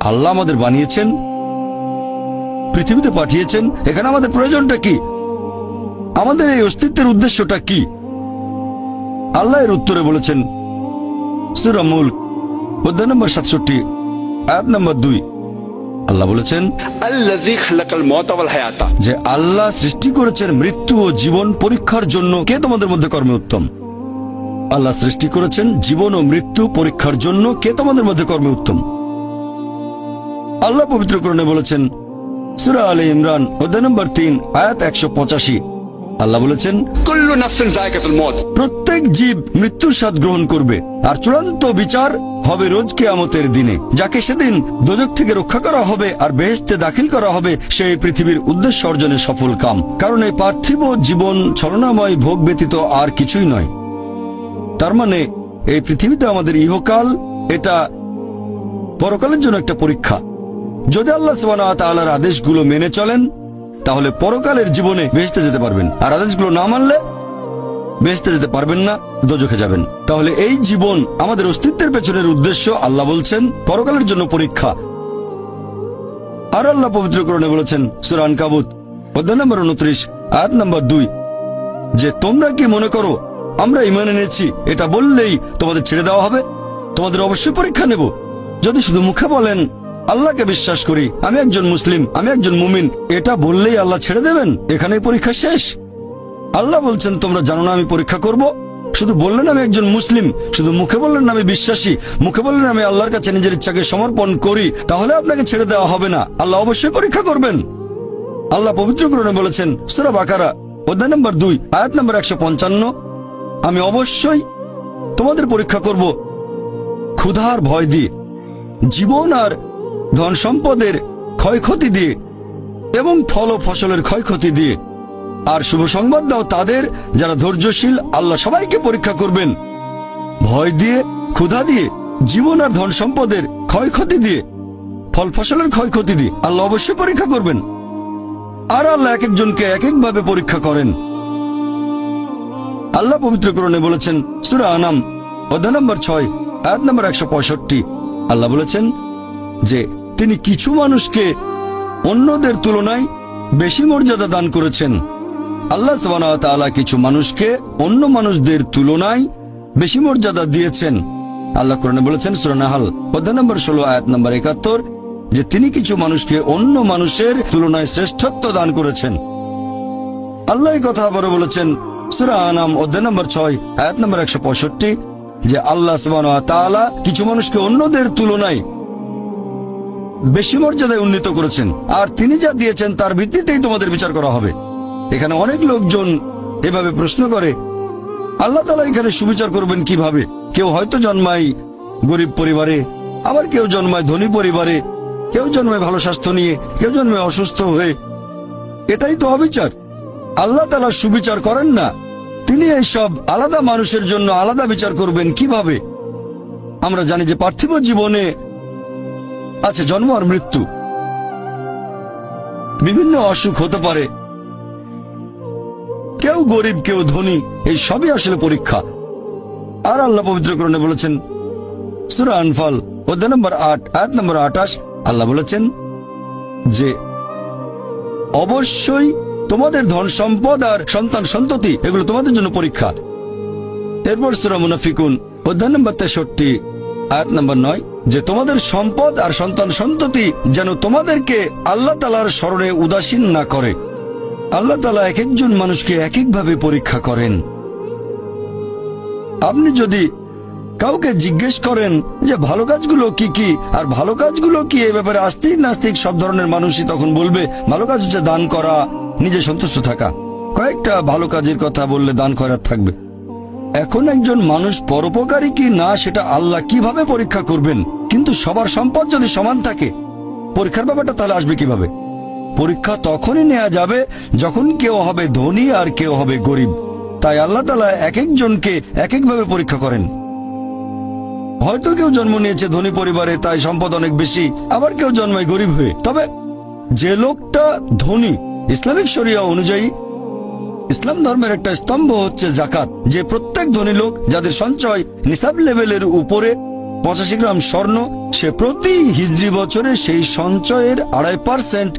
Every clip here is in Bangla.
আল্লাহ আমাদের বানিয়েছেন, পৃথিবীতে পাঠিয়েছেন, এখানে আমাদের প্রয়োজনটা কি, আমাদের এই অস্তিত্বের উদ্দেশ্যটা কি? আল্লাহ এর উত্তরে বলেছেন সূরা মুলক অধ্যায় নম্বর 67 আয়াত নম্বর 2। আল্লাহ বলেছেন আল্লাযী খালাকাল মাউতা ওয়াল হায়াতা, যে আল্লাহ সৃষ্টি করেছেন মৃত্যু ও জীবন পরীক্ষার জন্য। কে তোমাদের মধ্যে কর্মে উত্তম? আল্লাহ সৃষ্টি করেছেন জীবন ও মৃত্যু পরীক্ষার জন্য। কে তোমাদের মধ্যে কর্মে উত্তম? আল্লাহ পবিত্র কোরআনে বলেছেন সূরা আলে ইমরান অধ্যায় নম্বর 3 আয়াত 185। আল্লাহ বলেছেন কুল্লু নাফসিন যায়কাতুল মউত, প্রত্যেক জীব মৃত্যুর স্বাদ গ্রহণ করবে, আর চূড়ান্ত বিচার হবে রোজ কিয়ামতের দিনে। যাকে সেদিন দোজখ থেকে রক্ষা করা হবে আর বেহেশতে দাখিল করা হবে, সেই পৃথিবীর উদ্দেশ্য অর্জনে সফল কাম। কারণ এই পার্থিব জীবন ছলনাময় ভোগ ব্যতীত আর কিছুই নয়। তার মানে এই পৃথিবীতে আমাদের ইহকাল, এটা পরকালের জন্য একটা পরীক্ষা। যদি আল্লাহ সুবহানাহু ওয়া তাআলার আদেশগুলো মেনে চলেন, তাহলে পরকালের জীবনে বেহেশতে যেতে পারবেন, আর আদেশগুলো না মানলে বেহেশতে যেতে পারবেন না, দোজখে যাবেন। তাহলে এই জীবন আমাদের অস্তিত্বের পেছনের উদ্দেশ্য। আল্লাহ বলছেন পরকালের জন্য পরীক্ষা। আর আল্লাহ পবিত্র কোরআনে বলেছেন সূরা আনকাবুত অধ্যায় নম্বর 29 আয়াত নম্বর 2 যে তোমরা কি মনে করো আমরা ঈমান এনেছি এটা বললেই তোমাদের ছেড়ে দেওয়া হবে? তোমাদের অবশ্যই পরীক্ষা নেব। যদি শুধু মুখে বলেন আল্লাহকে বিশ্বাস করি, আমি একজন মুসলিম, আমি একজন মুমিন, এটা বললেই আল্লাহ ছেড়ে দেবেন? এখানেই পরীক্ষা শেষ? আল্লাহ বলছেন তোমরা জানো না আমি পরীক্ষা করব? শুধু বললেন আমি একজন মুসলিম, শুধু মুখে বললেন আমি বিশ্বাসী, মুখে বললেন আমি আল্লাহর কাছে নিজের ইচ্ছাকে সমর্পণ করি, তাহলে আপনাকে ছেড়ে দেওয়া হবে না। আল্লাহ অবশ্যই পরীক্ষা করবেন। আল্লাহ পবিত্র কোরআনে বলেছেন সূরা বাকারা অধ্যায় নম্বর 2 আয়াত নম্বর 155 আমি অবশ্যই তোমাদের পরীক্ষা করব ক্ষুধার ভয় দিয়ে, জীবন আর ধন সম্পদের ক্ষয়ক্ষতি দিয়ে এবং ফল ও ফসলের ক্ষয়ক্ষতি দিয়ে। আর শুভ সংবাদ দাও তাদের যারা ধৈর্যশীল। আল্লাহ সবাইকে পরীক্ষা করবেন ভয় দিয়ে, ক্ষুধা দিয়ে, জীবন আর ধন সম্পদের ক্ষয়ক্ষতি দিয়ে, ফল ফসলের ক্ষয়ক্ষতি দিয়ে। আল্লাহ অবশ্যই পরীক্ষা করবেন। আর আল্লাহ এক একজনকে এক একভাবে পরীক্ষা করেন। আল্লাহ পবিত্র কোরআনে বলেছেন সূরা আনাম অধ্যায় নম্বর 6 আয়াত নম্বর 165। আল্লাহ বলেছেন যে তিনি কিছু মানুষকে অন্যদের তুলনায় বেশি মর্যাদা দান করেছেন। আল্লাহ সুবহানাহু ওয়া তাআলা কিছু মানুষকে অন্য মানুষদের তুলনায় বেশি মর্যাদা দিয়েছেন। আল্লাহ কোরআনে বলেছেন সূরা নাহল অধ্যায় নম্বর 16 আয়াত নম্বর 71 যে তিনি কিছু মানুষকে অন্য মানুষের তুলনায় শ্রেষ্ঠত্ব দান করেছেন। আল্লাহ এই কথা আবারও বলেছেন সূরা আনাম অধ্যায় নম্বর 6 আয়াত নম্বর 165 যে আল্লাহ সুবহানাহু ওয়া তাআলা কিছু মানুষকে অন্যদের তুলনায় বেশি মর্যাদায় উন্নীত করেছেন, আর তিনি যা দিয়েছেন তার ভিত্তিতেই তোমাদের বিচার করা হবে। এখানে অনেক লোকজন এভাবে প্রশ্ন করে আল্লাহ তাআলা এখানে সুবিচার করবেন কিভাবে? কেউ হয়তো জন্মায় গরিব পরিবারে, আবার কেউ জন্মায় ধনী পরিবারে, কেউ জন্মায় ভালো স্বাস্থ্য নিয়ে, কেউ জন্মায় অসুস্থ হয়ে। এটাই তো অবিচার। আল্লাহ তাআলা সুবিচার করেন না। তিনি এইসব আলাদা মানুষের জন্য আলাদা বিচার করবেন কিভাবে? আমরা জানি যে পার্থিব জীবনে আছে জন্ম আর মৃত্যু, বিভিন্ন অসুখ হতে পারে, কেউ গরিব কেউ ধনী, এই সবই আসলে পরীক্ষা। আর আল্লাহ পবিত্র কোরআনে বলেছেন সূরা আনফাল অধ্যায় নম্বর 8 আয়াত নম্বর 28 আল্লাহ বলেছেন যে অবশ্যই তোমাদের ধন সম্পদ আর সন্তান সন্ততি এগুলো তোমাদের জন্য পরীক্ষা। এরপর সূরা মুনাফিকুন অধ্যায় নম্বর 63 আয়াত নম্বর 9 যে তোমাদের সম্পদ আর সন্তান সন্ততি যেন তোমাদেরকে আল্লাহ তাআলার স্মরণে উদাসীন না করে। আল্লাহ তাআলা এক একজন মানুষকে এক একভাবে পরীক্ষা করেন। আপনি যদি কাউকে জিজ্ঞেস করেন যে ভালো কাজগুলো কি কি আর ভালো কাজগুলো কি, এই ব্যাপারে আস্তিক নাস্তিক সব ধরনের মানুষই তখন বলবে ভালো কাজ হচ্ছে দান করা, নিজে সন্তুষ্ট থাকা। কয়েকটা ভালো কাজের কথা বললে দান খয়রাত থাকবে। এখন একজন মানুষ পরোপকারী কি না সেটা আল্লাহ কিভাবে পরীক্ষা করবেন? কিন্তু সবার সম্পদ যদি সমান থাকে, পরীক্ষার ব্যাপারটা তাহলে আসবে কিভাবে? পরীক্ষা তখনই নেওয়া যাবে যখন কেউ হবে ধনী আর কেউ হবে গরিব। তাই আল্লাহ তাআলা এক একজনকে এক একভাবে পরীক্ষা করেন। হয়তো কেউ জন্ম নিয়েছে ধনী পরিবারে, তাই সম্পদ অনেক বেশি, আবার কেউ জন্মায় গরিব হয়ে। তবে যে লোকটা ধনী, ইসলামিক শরিয়া অনুযায়ী ইসলাম ধর্মের একটা স্তম্ভ হচ্ছে যাকাত, যে প্রত্যেক ধনী লোক যাদের সঞ্চয় নিসাব লেভেলের উপরে 85 গ্রাম স্বর্ণ, সে প্রতি হিজরি বছরে সেই সঞ্চয়ের 2.5%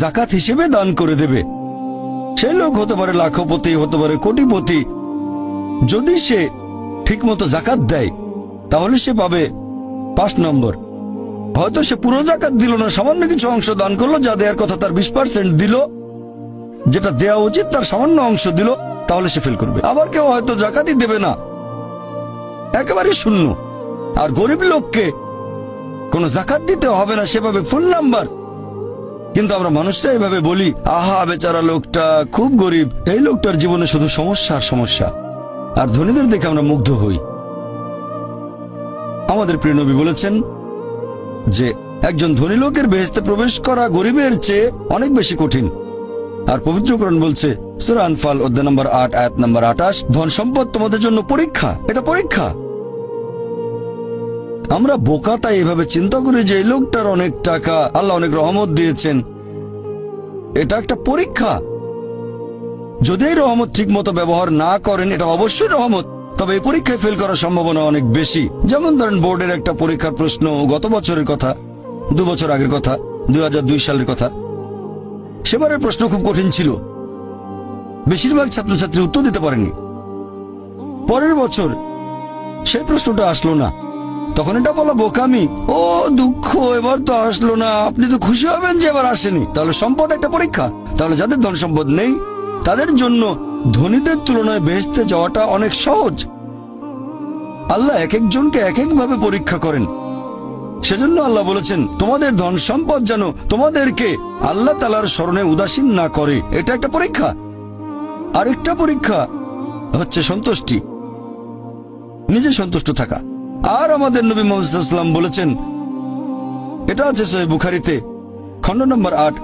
জাকাত হিসেবে দান করে দেবে। সেই লোক হতে পারে লাখপতি, হতে পারে কোটিপতি। যদি সে ঠিকমতো জাকাত দেয় তাহলে সে পাবে 5 নম্বর। হয়তো সে পুরো জাকাত দিল না, সামান্য কিছু অংশ দান করলো, যা দেওয়ার কথা তার 20% দিল, যেটা দেওয়া উচিত তার সামান্য অংশ দিল, তাহলে সে ফেল করবে। আবার কেউ হয়তো জাকাতই দেবে না, একেবারে শূন্য। আর গরিব লোককে কোনো জাকাত দিতে হবে না, সেভাবে ফুল নাম্বার। কিন্তু আমরা মানুষরা এভাবে বলি, আহা বেচারা লোকটা খুব গরিব, এই লোকটার জীবনে শুধু সমস্যা আর সমস্যা। আর ধনীদের দেখে আমরা মুগ্ধ হই। আমাদের প্রিয় নবী বলেছেন যে একজন ধনী লোকের বেহেশতে প্রবেশ করা গরিবের চেয়ে অনেক বেশি কঠিন। আর পবিত্র কোরআন বলছে, সূরা আনফাল অধ্যায় নম্বর 8 আয়াত নম্বর 28, ধন সম্পদ তোমাদের জন্য পরীক্ষা, এটা পরীক্ষা। আমরা বোকা তাই এভাবে চিন্তা করি যে এই লোকটার অনেক টাকা, আল্লাহ অনেক রহমত দিয়েছেন, এটা একটা পরীক্ষা। যদি এই রহমত ঠিক মতো ব্যবহার না করেন, এটা অবশ্যই রহমত, তবে এই পরীক্ষায় ফেল করার সম্ভাবনা অনেক বেশি। যেমন ধরেন বোর্ডের একটা পরীক্ষার প্রশ্ন, গত বছরের কথা, 2 বছর আগের কথা, 2002 সালের কথা। সেবারের প্রশ্ন খুব কঠিন ছিল, বেশিরভাগ ছাত্রছাত্রী উত্তর দিতে পারেনি। পরের বছর সেই প্রশ্নটা আসলো না, তখন এটা বলা বোকামি, ও দুঃখ, এবার তো আসলো না। আপনি তো খুশি হবেন যে এবার আসেনি। তাহলে সম্পদ একটা পরীক্ষা। তাহলে যাদের ধন সম্পদ নেই তাদের জন্য ধনীদের তুলনায় বেহেশতে যাওয়াটা অনেক সহজ। আল্লাহ এক একজনকে এক একভাবে পরীক্ষা করেন। সেজন্য আল্লাহ বলেছেন, তোমাদের ধন সম্পদ যেন তোমাদেরকে আল্লাহ তাআলার স্মরণে উদাসীন না করে। এটা একটা পরীক্ষা। আরেকটা পরীক্ষা হচ্ছে সন্তুষ্টি, নিজে সন্তুষ্ট থাকা। আর আমাদের নবী মুহাম্মদ সাল্লাল্লাহু আলাইহি ওয়াসাল্লাম বলেছেন, এটা আছে সহিহ বুখারীতে, খণ্ড নম্বর 8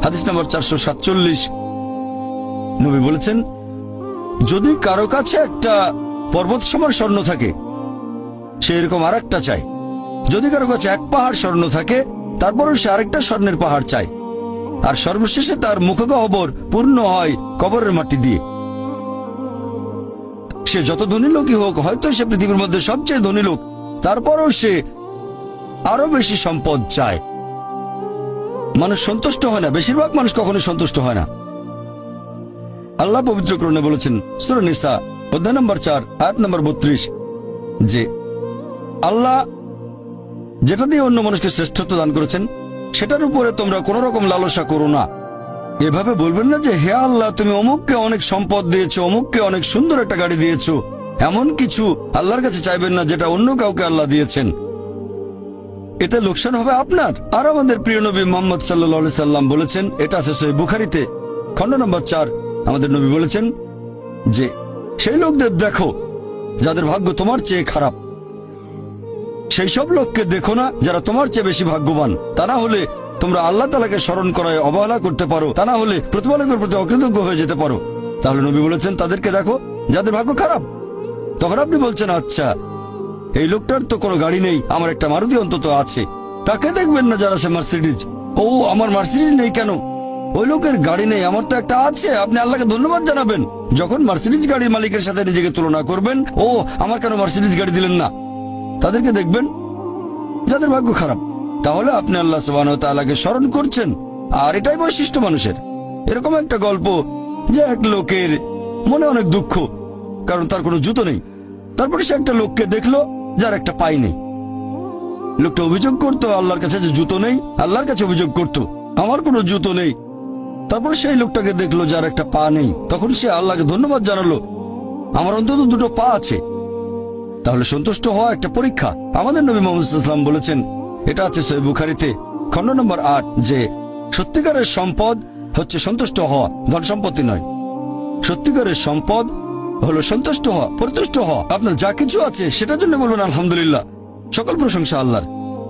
হাদিস নম্বর 447। নবী বলেছেন, যদি কারো কাছে একটা পর্বত সমান স্বর্ণ থাকে, সে এরকম আরেকটা চায়। যদি কারো কাছে 1 পাহাড় স্বর্ণ থাকে, তারপরও সে আরেকটা স্বর্ণের পাহাড় চায়। আর সর্বশেষে তার মুখগহ্বর পূর্ণ হয় কবরের মাটি দিয়ে। সে যত ধনী লোকই হোক, হয়তো সে পৃথিবীর মধ্যে সবচেয়ে ধনী লোক, তারপরও সে আরো বেশি সম্পদ চায়। মানুষ সন্তুষ্ট হয় না, বেশিরভাগ মানুষ কখনোই সন্তুষ্ট হয় না। আল্লাহ পবিত্র কোরআনে বলেছেন, সূরা নিসা অধ্যায় নম্বর 4 আয়াত নম্বর 32, যে আল্লাহ যেটা দিয়ে অন্য মানুষকে শ্রেষ্ঠত্ব দান করেছেন, সেটার উপরে তোমরা কোন রকম লালসা করো না। এভাবে বলবেন না যে, হে আল্লাহ তুমি অমুককে অনেক সম্পদ দিয়েছো, অমুককে অনেক সুন্দর একটা গাড়ি দিয়েছো। এমন কিছু আল্লাহর কাছে চাইবেন না যেটা অন্য কাউকে আল্লাহ দিয়েছেন। এতে লোকসান হবে আপনার। আর আমাদের প্রিয় নবী মুহাম্মদ সাল্লাল্লাহু আলাইহি সাল্লাম বলেছেন, এটা আছে সহিহ বুখারীতে, খণ্ড নম্বর 4, আমাদের নবী বলেছেন যে সেই লোকদের দেখো যাদের ভাগ্য তোমার চেয়ে খারাপ। সেই সব লোককে দেখো না যারা তোমার চেয়ে বেশি ভাগ্যবান। তা না হলে তোমরা আল্লাহ তাআলাকে স্মরণ করায় অবহেলা করতে পারো, তা না হলে প্রতিপালকের প্রতি অকৃতজ্ঞ হয়ে যেতে পারো। তাহলে নবী বলেছেন, তাদেরকে দেখো যাদের ভাগ্য খারাপ। তখন আপনি বলছেন, আচ্ছা এই লোকটার তো কোনো গাড়ি নেই, আমার একটা মারুতি অন্তত আছে। তাকে দেখবেন না যারা সে মার্সিডিজ, ও আমার মার্সিডিজ নেই কেন, ওই লোকের গাড়ি নেই, আমার তো একটা আছে। আপনি আল্লাহকে ধন্যবাদ জানাবেন। যখন মার্সিডিজ গাড়ির মালিকের সাথে নিজেকে তুলনা করবেন, ও আমার কেন মার্সিডিজ গাড়ি দিলেন না, তাদেরকে দেখবেন যাদের ভাগ্য খারাপ। তাহলে আপনি আল্লাহ সুবহানাহু ওয়া তাআলাকে স্মরণ করছেন। আর এটাই বৈশিষ্ট্য মানুষের। এরকম একটা গল্প যে এক লোকের মনে অনেক দুঃখ, কারণ তার কোনো জুতো নেই। তারপরে সে একটা লোককে দেখলো যার একটা পাই নেই। লোকটা অভিযোগ করতো আল্লাহর কাছে যে জুতো নেই, আল্লাহর কাছে অভিযোগ করতো আমার কোনো জুতো নেই। তারপর সেই লোকটাকে দেখলো যার একটা পা নেই, তখন সে আল্লাহকে ধন্যবাদ জানালো, আমার অন্তত 2টো পা আছে। তাহলে সন্তুষ্ট হওয়া একটা পরীক্ষা। আমাদের নবী মুহাম্মদ সাল্লাল্লাহু আলাইহি ওয়াসাল্লাম বলেছেন, এটা আছে সহিহ বুখারীতে, খণ্ড নম্বর 8, যে সত্যিকারের সম্পদ হচ্ছে সন্তুষ্ট হওয়া, ধন সম্পত্তি নয়। সত্যিকারের সম্পদ হলো সন্তুষ্ট হওয়া, পরিতুষ্ট হওয়া। আপনার যা কিছু আছে সেটার জন্য বলবেন আলহামদুলিল্লাহ, সকল প্রশংসা আল্লাহর।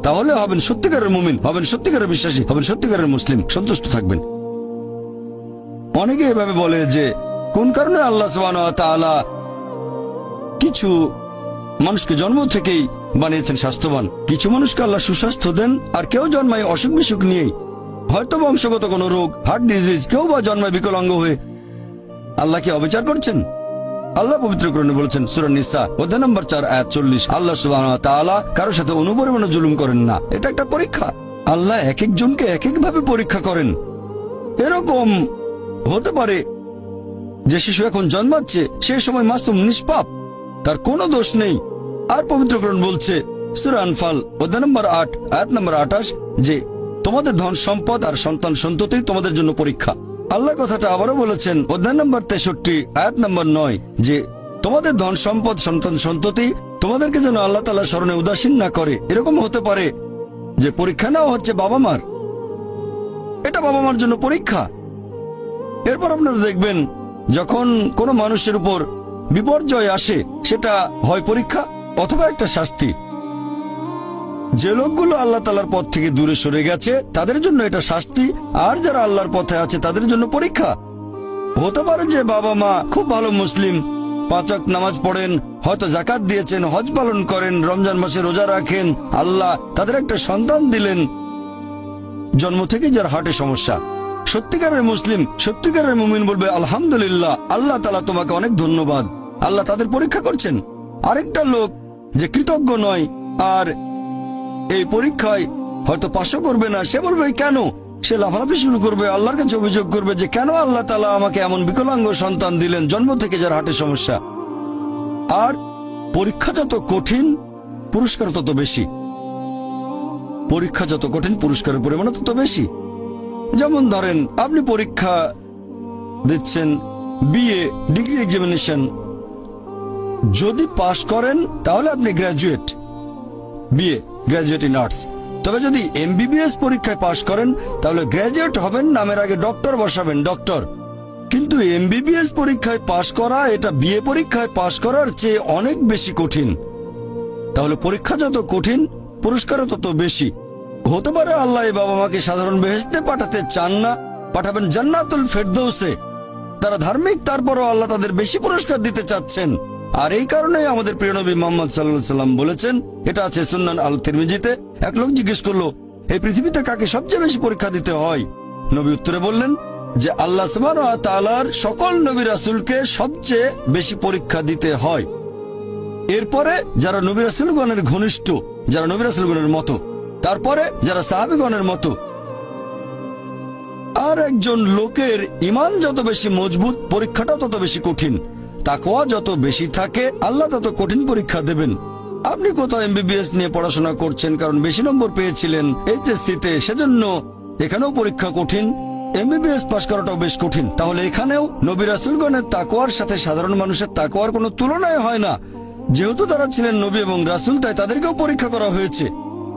তাহলে হবেন সত্যিকারের মুমিন, হবেন সত্যিকারের বিশ্বাসী, হবেন সত্যিকারের মুসলিম, সন্তুষ্ট থাকবেন। অনেকে এভাবে বলে যে কোন কারণে আল্লাহ সুবহানাহু ওয়া তাআলা কিছু মানুষকে জন্ম থেকেই বানিয়েছেন স্বাস্থ্যবান, কিছু মানুষকে আল্লাহ সুস্বাস্থ্য দেন, আর কেউ জন্মায় অসুখ বিসুখ নিয়েই, হয়তো বংশগত কোনো রোগ, হার্ট ডিজিজ, কেউ বা জন্মায় বিকলাঙ্গ হয়ে। আল্লাহ কি অবিচার করছেন? আল্লাহ পবিত্র কোরআনে বলেছেন সূরা নিসা অধ্যায় নম্বর 4 আয়াত 40, আল্লাহ সুবহানাহু ওয়া তাআলা কারোর সাথে অনুপরিমাণে জুলুম করেন না। এটা একটা পরীক্ষা। আল্লাহ এক একজনকে এক এক ভাবে পরীক্ষা করেন। এরকম হতে পারে যে শিশু এখন জন্মাচ্ছে, সেই সময় মাসুম নিষ্পাপ, তার কোনো দোষ নেই। আর পবিত্র কোরআন বলছে সূরা আনফাল অধ্যায় নম্বর 8 আয়াত নম্বর 28 যে তোমাদের ধন সম্পদ আর সন্তান সন্ততি তোমাদের জন্য পরীক্ষা। আল্লাহ কথাটা আবারও বলেছেন অধ্যায় নম্বর 63 আয়াত নম্বর 9 যে তোমাদের ধন সম্পদ সন্তান সন্ততি তোমাদেরকে যেন আল্লাহ তাআলার স্মরণে উদাসীন না করে। এরকম হতে পারে যে পরীক্ষা নেওয়া হচ্ছে বাবা মার, এটা বাবা মার জন্য পরীক্ষা। এরপর আপনারা দেখবেন যখন কোনো মানুষের উপর বিপর্যয় আসে, সেটা হয় পরীক্ষা অথবা একটা শাস্তি। যে লোকগুলো আল্লাহ তাআলার পথ থেকে দূরে সরে গেছে তাদের জন্য এটা শাস্তি, আর যারা আল্লাহর পথে আছে তাদের জন্য পরীক্ষা। হতে পারে যে বাবা মা খুব ভালো মুসলিম, 5 ওয়াক্ত নামাজ পড়েন, হয়তো জাকাত দিয়েছেন, হজ পালন করেন, রমজান মাসে রোজা রাখেন, আল্লাহ তাদের একটা সন্তান দিলেন জন্ম থেকে যার হার্টে সমস্যা। সত্যিকারের মুসলিম, সত্যিকারের মুমিন বলবে আলহামদুলিল্লাহ, আল্লাহ তাআলা তোমাকে অনেক ধন্যবাদ। আল্লাহ তাদের পরীক্ষা করছেন। আরেকটা লোক যে কৃতজ্ঞ নয় আর এই পরীক্ষায় হয়তো পাশও করবে না, সে বলবে কেন, সে লাফালাফি শুরু করবে, আল্লাহর কাছে অভিযোগ করবে যে কেন আল্লাহ তাআলা আমাকে এমন বিকলাঙ্গ সন্তান দিলেন জন্ম থেকে যার হার্টে সমস্যা। আর পরীক্ষা যত কঠিন পুরস্কার তত বেশি। পরীক্ষা যত কঠিন পুরস্কারের পরিমাণ তত বেশি। যেমন ধরেন আপনি পরীক্ষা দিচ্ছেন বিএ ডিগ্রি এক্সামিনেশন, যদি পাশ করেন তাহলে আপনি graduate, BA graduate in arts. তবে যদি এমবিবিএস পরীক্ষায় পাশ করেন তাহলে গ্র্যাজুয়েট হবেন, নামের আগে ডক্টর বসাবেন, ডক্টর। কিন্তু এমবিবিএস পরীক্ষায় পাশ করা এটা বিএ পরীক্ষায় পাশ করার চেয়ে অনেক বেশি কঠিন। তাহলে পরীক্ষা যত কঠিন পুরস্কারও তত বেশি। হতে পারে আল্লাহ এই বাবা মাকে সাধারণ বেহেশতে পাঠাতে চান না, পাঠাবেন জান্নাতুল ফেরদৌসে। তারা ধার্মিক, তারপরও আল্লাহ তাদের বেশি পুরস্কার দিতে চাচ্ছেন। আর এই কারণে আমাদের প্রিয় নবী মুহাম্মদ সাল্লাল্লাহু আলাইহি সাল্লাম বলেছেন, এটা আছে সুন্নান আল তিরমিজিতে, এক লোক জিজ্ঞেস করলো এই পৃথিবীতে কাকে সবচেয়ে বেশি পরীক্ষা দিতে হয়? নবী উত্তরে বললেন যে আল্লাহ সুবহানাহু ওয়া তাআলার সকল নবী রাসূলকে সবচেয়ে বেশি পরীক্ষা দিতে হয়। এরপরে যারা নবী রাসূলগণের ঘনিষ্ঠ, যারা নবী রাসূলগণের মতো, তারপরে যারা সাহাবীগণের মতো। আর একজন লোকের ঈমান যত বেশি মজবুত পরীক্ষাটাও তত বেশি কঠিন। তাকওয়া যত বেশি থাকে আল্লাহ তত কঠিন পরীক্ষা দেবেন। আপনি কোথাও এমবিবিএস নিয়ে পড়াশোনা করছেন কারণ বেশি নম্বর পেয়েছিলেন এইচএসসি-তে, সেজন্য এখানেও পরীক্ষা কঠিন। এমবিবিএস পাশ করাটাও বেশ কঠিন। তাহলে এখানেও নবী রাসূলগণের তাকওয়ার সাথে সাধারণ মানুষের তাকওয়ার কোনো তুলনায় হয় না। যেহেতু তারা ছিলেন নবী এবং রাসূল, তাই তাদেরকেও পরীক্ষা করা হয়েছে।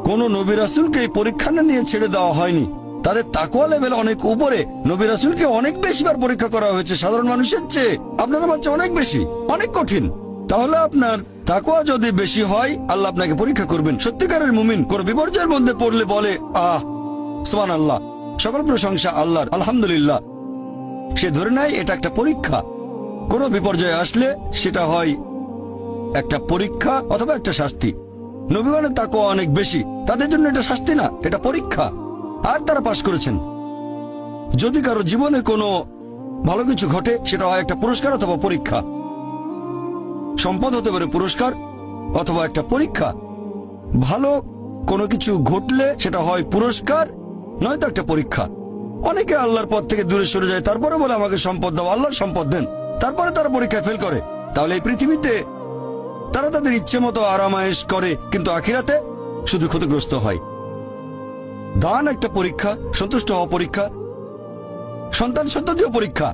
কোন নবী রাসূলকে এই পরীক্ষা না নিয়ে ছেড়ে দেওয়া হয়নি। তাদের তাকওয়া লেভেল অনেক উপরে। নবী রাসূলকে অনেক বেশিবার পরীক্ষা করা হয়েছে সাধারণ মানুষের চেয়ে। আপনার বাচ্চা অনেক বেশি, অনেক কঠিন। তাহলে আপনার তাকওয়া যদি বেশি হয় আল্লাহ আপনাকে পরীক্ষা করবেন। সত্যিকারের মুমিন কোন বিপর্যয়ের মধ্যে পড়লে বলে সুবহানাল্লাহ, সকল প্রশংসা আল্লাহর, আলহামদুলিল্লাহ। সে ধরে নেয় এটা একটা পরীক্ষা। কোন বিপর্যয় আসলে সেটা হয় একটা পরীক্ষা অথবা একটা শাস্তি। নবীগণের তাকওয়া অনেক বেশি, তাদের জন্য এটা শাস্তি না, এটা পরীক্ষা। আর তারা পাশ করেছেন। যদি কারো জীবনে কোনো ভালো কিছু ঘটে সেটা হয় একটা পুরস্কার অথবা পরীক্ষা। সম্পদ হতে পারে পুরস্কার অথবা একটা পরীক্ষা। ভালো কোনো কিছু ঘটলে সেটা হয় পুরস্কার নয়তো একটা পরীক্ষা। অনেকে আল্লাহর পথ থেকে দূরে সরে যায়, তারপরে বলে আমাকে সম্পদ দাও, আল্লাহর সম্পদ দেন, তারপরে তারা পরীক্ষায় ফেল করে। তাহলে এই পৃথিবীতে তারা তাদের ইচ্ছে মতো আরামায়েশ করে, কিন্তু আখিরাতে শুধু ক্ষতিগ্রস্ত হয়। দান একটা পরীক্ষা, সন্তুষ্ট হওয়া পরীক্ষা, সন্তান সন্ততিও পরীক্ষা।